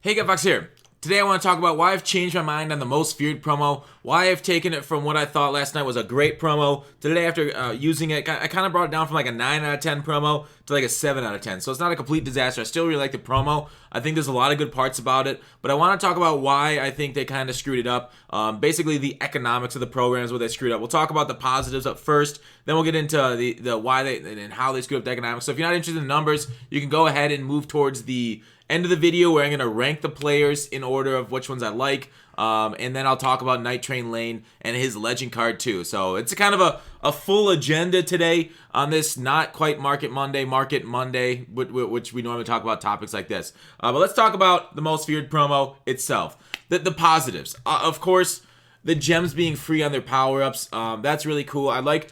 Hey, GetFox here. Today I want to talk about why I've changed my mind on the Most Feared promo, why I've taken it from what I thought last night was a great promo to today after using it. I kind of brought it down from like a 9 out of 10 promo to like a 7 out of 10. So it's not a complete disaster. I still really like the promo. I think there's a lot of good parts about it, but I want to talk about why I think they kind of screwed it up. Basically, the economics of the program is what they screwed up. We'll talk about the positives up first, then we'll get into the why they and how they screwed up the economics. So if you're not interested in the numbers, you can go ahead and move towards the end of the video where I'm going to rank the players in order of which ones I like. And then I'll talk about Night Train Lane and his legend card too. So it's a kind of a full agenda today on this not quite Market Monday, which we normally talk about topics like this. But let's talk about the Most Feared promo itself. The positives. Of course, the gems being free on their power-ups. That's really cool. I like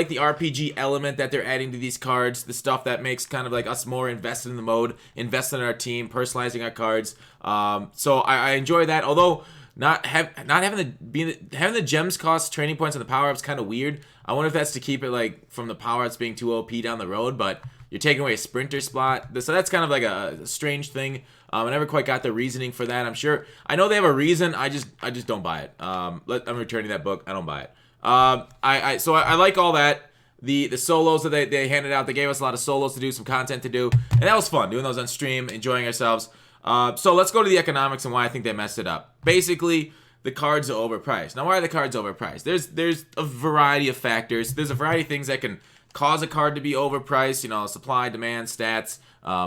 the RPG element that they're adding to these cards, the stuff that makes kind of like us more invested in the mode, invested in our team, personalizing our cards. So I enjoy that. Although having the gems cost training points on the power-ups kind of weird. I wonder if that's to keep it like from the power-ups being too OP down the road, but you're taking away a sprinter spot. So that's kind of like a strange thing. I never quite got the reasoning for that. I know they have a reason. I just don't buy it. I'm returning that book. I don't buy it. I like all that. The solos that they handed out. They gave us a lot of solos to do, some content to do, and that was fun doing those on stream, enjoying ourselves. So let's go to the economics and why I think they messed it up. Basically, the cards are overpriced. Now, why are the cards overpriced? There's a variety of factors. There's a variety of things that can cause a card to be overpriced. You know, supply, demand, stats,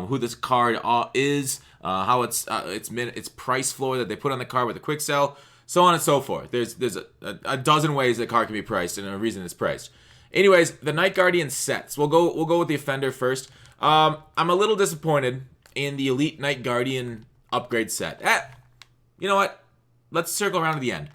who this card is, how its price floor that they put on the card with a quick sell, so on and so forth. There's a dozen ways that card can be priced and a reason it's priced. Anyways, the Night Guardian sets. We'll go with the Offender first. I'm a little disappointed in the Elite Night Guardian upgrade set. You know what? Let's circle around to the end.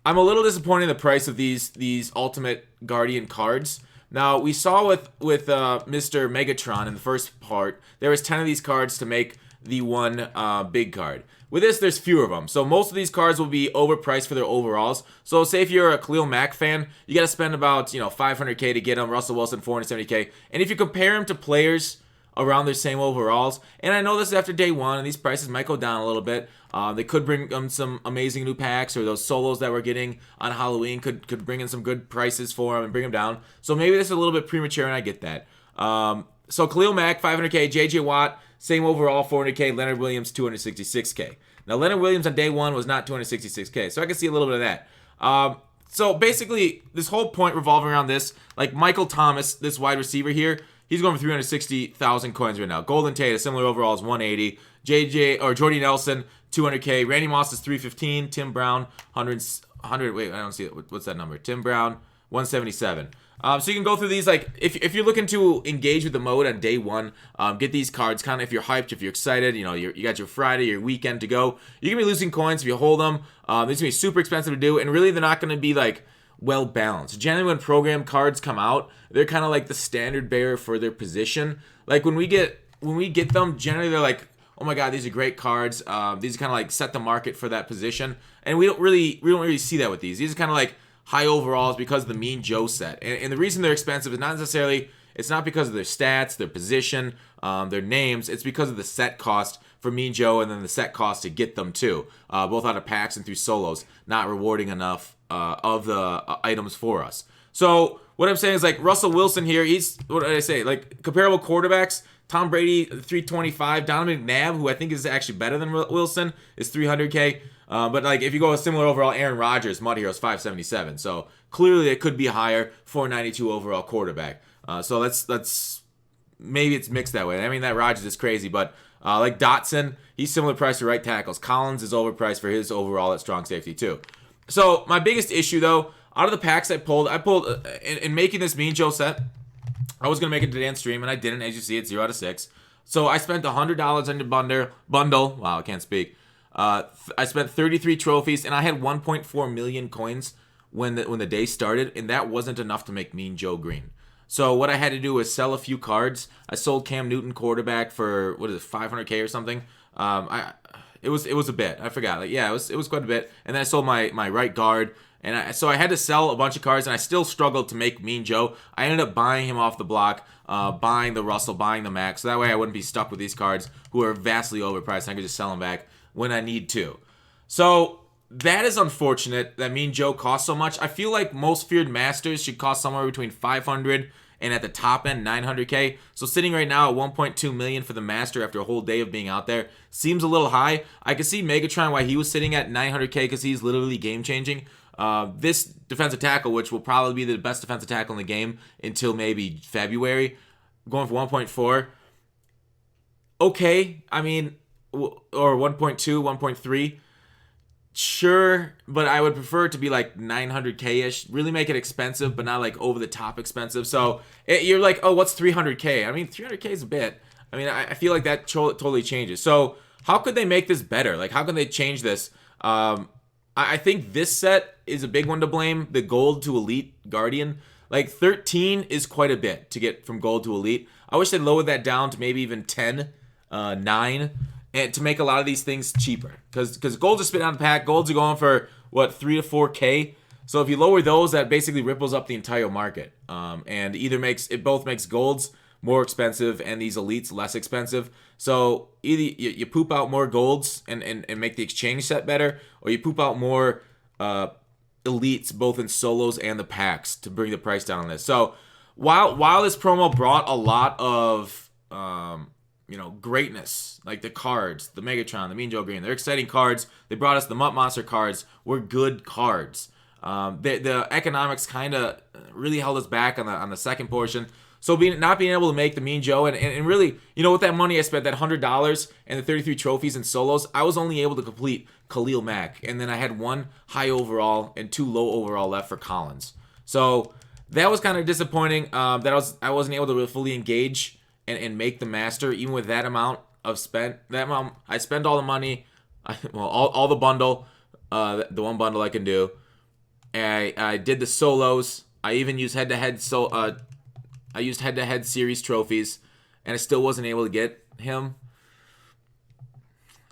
I'm a little disappointed in the price of these Ultimate Guardian cards. Now, we saw with Mr. Megatron in the first part, there was 10 of these cards to make the one big card. With this, there's fewer of them. So most of these cards will be overpriced for their overalls. So say if you're a Khalil Mack fan, you got to spend about, $500K to get him. Russell Wilson, $470K. And if you compare him to players around their same overalls, and I know this is after day one, and these prices might go down a little bit. They could bring them some amazing new packs, or those solos that we're getting on Halloween could bring in some good prices for them and bring them down. So maybe this is a little bit premature, and I get that. So Khalil Mack, $500K. J.J. Watt, same overall, $400K. Leonard Williams, $266K. Now, Leonard Williams on day one was not $266K, so I can see a little bit of that. So basically, this whole point revolving around this, like Michael Thomas, this wide receiver here, he's going for 360,000 coins right now. Golden Tate, a similar overall, is 180. Jordy Nelson, 200K. Randy Moss is 315. Tim Brown, 100. Wait, I don't see it. What's that number? Tim Brown, 177. So you can go through these, like, if you're looking to engage with the mode on day one, get these cards kind of if you're hyped, if you're excited, you got your Friday, your weekend to go. You're going to be losing coins if you hold them. These are going to be super expensive to do, and really they're not going to be, like, well balanced. Generally, when program cards come out, they're kind of like the standard bearer for their position. Like when we get them, generally they're like, oh my god, these are great cards. These are kind of like set the market for that position, and we don't really see that with these. These are kind of like high overalls because of the Mean Joe set, and the reason they're expensive is not necessarily. It's not because of their stats, their position, their names. It's because of the set cost for Mean Joe and then the set cost to get them too, both out of packs and through solos, not rewarding enough of the items for us. So what I'm saying is like Russell Wilson here, he's, what did I say? Like comparable quarterbacks, Tom Brady, 325. Donovan McNabb, who I think is actually better than Wilson, is 300K. But like if you go a similar overall, Aaron Rodgers, Mud Heroes, 577. So clearly it could be higher, 492 overall quarterback. So let's maybe it's mixed that way. I mean, that Rodgers is crazy, but like Dotson, he's similar price to right tackles. Collins is overpriced for his overall at strong safety too. So my biggest issue though, out of the packs I pulled in making this Mean Joe set, I was gonna make it today on stream and I didn't. As you see, it's 0 out of 6. So I spent $100 on the bundle. Wow, I can't speak. I spent 33 trophies and I had 1.4 million coins when the day started, and that wasn't enough to make Mean Joe green. So what I had to do was sell a few cards. I sold Cam Newton quarterback for 500K or something. It was a bit. I forgot. Like yeah, it was quite a bit. And then I sold my right guard. And so I had to sell a bunch of cards, and I still struggled to make Mean Joe. I ended up buying him off the block, buying the Russell, buying the Max, so that way I wouldn't be stuck with these cards who are vastly overpriced, and I could just sell them back when I need to. So that is unfortunate that Mean Joe costs so much. I feel like most feared masters should cost somewhere between 500 and at the top end 900k. So sitting right now at 1.2 million for the master after a whole day of being out there seems a little high. I could see Megatron why he was sitting at 900k because he's literally game changing. This defensive tackle, which will probably be the best defensive tackle in the game until maybe February, going for 1.4. Okay, I mean, or 1.2, 1.3. Sure, but I would prefer it to be like 900k-ish. Really make it expensive, but not like over the top expensive. So you're like, oh, what's 300k? I mean, 300k is a bit. I mean, I feel like that totally changes. So how could they make this better? Like, how can they change this? I think this set is a big one to blame. The gold to elite Guardian. Like 13 is quite a bit to get from gold to elite. I wish they lowered that down to maybe even 10, 9. And to make a lot of these things cheaper, because golds are spitting out the pack. Golds are going for what 3 to 4k. So if you lower those, that basically ripples up the entire market, and both makes golds more expensive and these elites less expensive. So either you poop out more golds and make the exchange set better, or you poop out more elites both in solos and the packs to bring the price down on this. So while this promo brought a lot of greatness, like the cards, the Megatron, the Mean Joe Green. They're exciting cards. They brought us the Mutt Monster cards. Were good cards. The economics kind of really held us back on the second portion. So not being able to make the Mean Joe and really, with that money I spent, that $100 and the 33 trophies and solos, I was only able to complete Khalil Mack, and then I had 1 high overall and 2 low overall left for Collins. So that was kind of disappointing. I wasn't able to really fully engage and make the master, even with that amount of spent. That amount, I spent all the money, all the bundle, the one bundle I can do. And I did the solos. I even used head-to-head. I used head-to-head series trophies, and I still wasn't able to get him.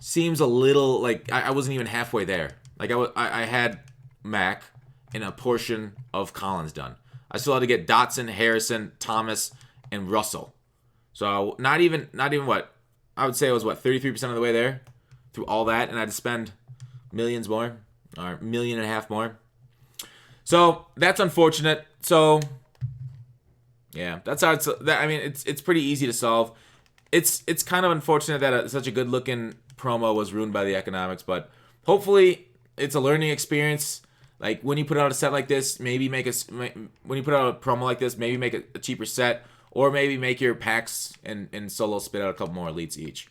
Seems a little like I wasn't even halfway there. Like I had Mac and a portion of Collins done. I still had to get Dotson, Harrison, Thomas, and Russell. So not even what I would say it was 33% of the way there through all that, and I had to spend millions more or $1.5 million more. So that's unfortunate. So yeah, that's how it's pretty easy to solve. It's kind of unfortunate that such a good looking promo was ruined by the economics, but hopefully it's a learning experience. Like when you put out a set like this, when you put out a promo like this, maybe make a cheaper set. Or maybe make your packs and solo spit out a couple more elites each.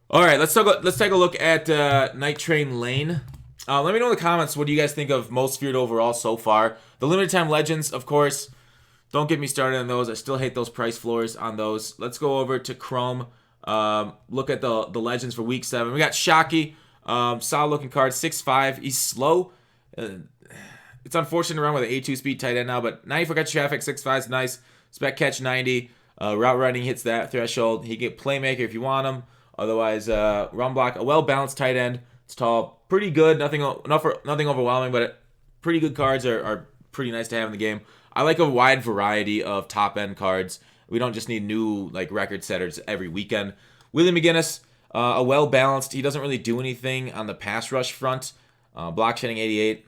All right, let's take a look at Night Train Lane. Let me know in the comments what do you guys think of most feared overall so far. The limited time legends, of course, don't get me started on those. I still hate those price floors on those. Let's go over to Chrome. Look at the legends for week 7. We got Shockey, solid looking card, 6'5". He's slow. It's unfortunate to run with an 8.2 speed tight end now, but 94 catch traffic, 6'5" is nice. Spec catch 90. Route running hits that threshold. He get playmaker if you want him. Otherwise, run block. A well-balanced tight end. It's tall. Pretty good. Nothing overwhelming, but pretty good cards are pretty nice to have in the game. I like a wide variety of top-end cards. We don't just need new record setters every weekend. Willie McGinnis, a well-balanced. He doesn't really do anything on the pass rush front. Block shedding 88.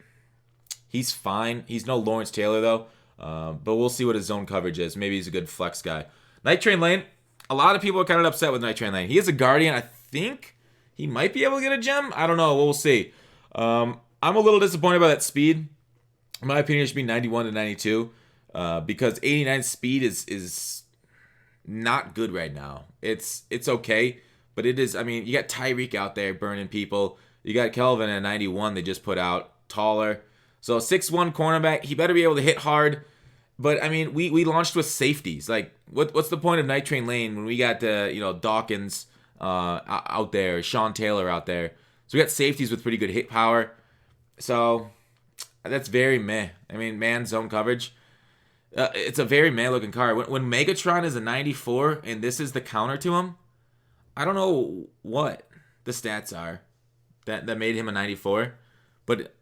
He's fine. He's no Lawrence Taylor, though. But we'll see what his zone coverage is. Maybe he's a good flex guy. Night Train Lane. A lot of people are kind of upset with Night Train Lane. He is a Guardian. I think he might be able to get a gem. I don't know. We'll see. I'm a little disappointed by that speed. In my opinion, it should be 91 to 92. Because 89 speed is not good right now. It's okay. But it is, you got Tyreek out there burning people. You got Kelvin at 91 they just put out. Taller. So 6'1" cornerback, he better be able to hit hard. But we launched with safeties. Like, what's the point of Night Train Lane when we got Dawkins out there, Sean Taylor out there? So we got safeties with pretty good hit power. So that's very meh. Man zone coverage. It's a very meh looking card. When Megatron is a 94 and this is the counter to him, I don't know what the stats are that made him a 94, but.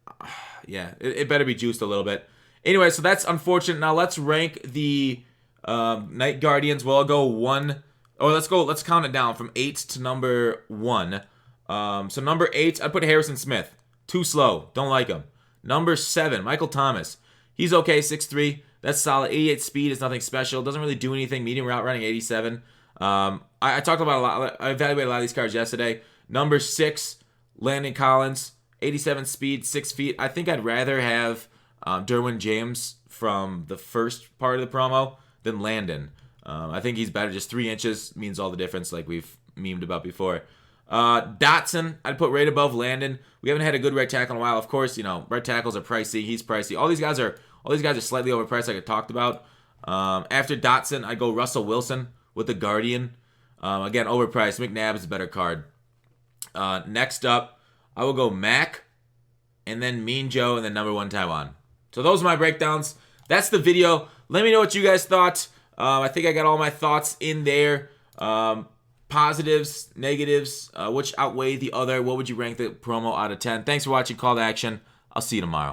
Yeah, it better be juiced a little bit. Anyway, so that's unfortunate. Now let's rank the Night Guardians. Well, I'll go 1. Or let's count it down from 8 to number 1. So number 8, I'd put Harrison Smith. Too slow. Don't like him. Number 7, Michael Thomas. He's okay, 6'3". That's solid. 88 speed is nothing special. Doesn't really do anything. Medium route running, 87. I talked about a lot. I evaluated a lot of these cards yesterday. Number 6, Landon Collins. 87 speed, 6 feet. I think I'd rather have Derwin James from the first part of the promo than Landon. I think he's better. Just 3 inches means all the difference, like we've memed about before. Dotson, I'd put right above Landon. We haven't had a good right tackle in a while. Of course, right tackles are pricey. He's pricey. All these guys are slightly overpriced, like I talked about. After Dotson, I'd go Russell Wilson with the Guardian. Again, overpriced. McNabb is a better card. Next up, I will go Mac, and then Mean Joe, and then number 1 Taiwan. So those are my breakdowns. That's the video. Let me know what you guys thought. I think I got all my thoughts in there. Positives, negatives, which outweigh the other. What would you rank the promo out of 10? Thanks for watching Call to Action. I'll see you tomorrow.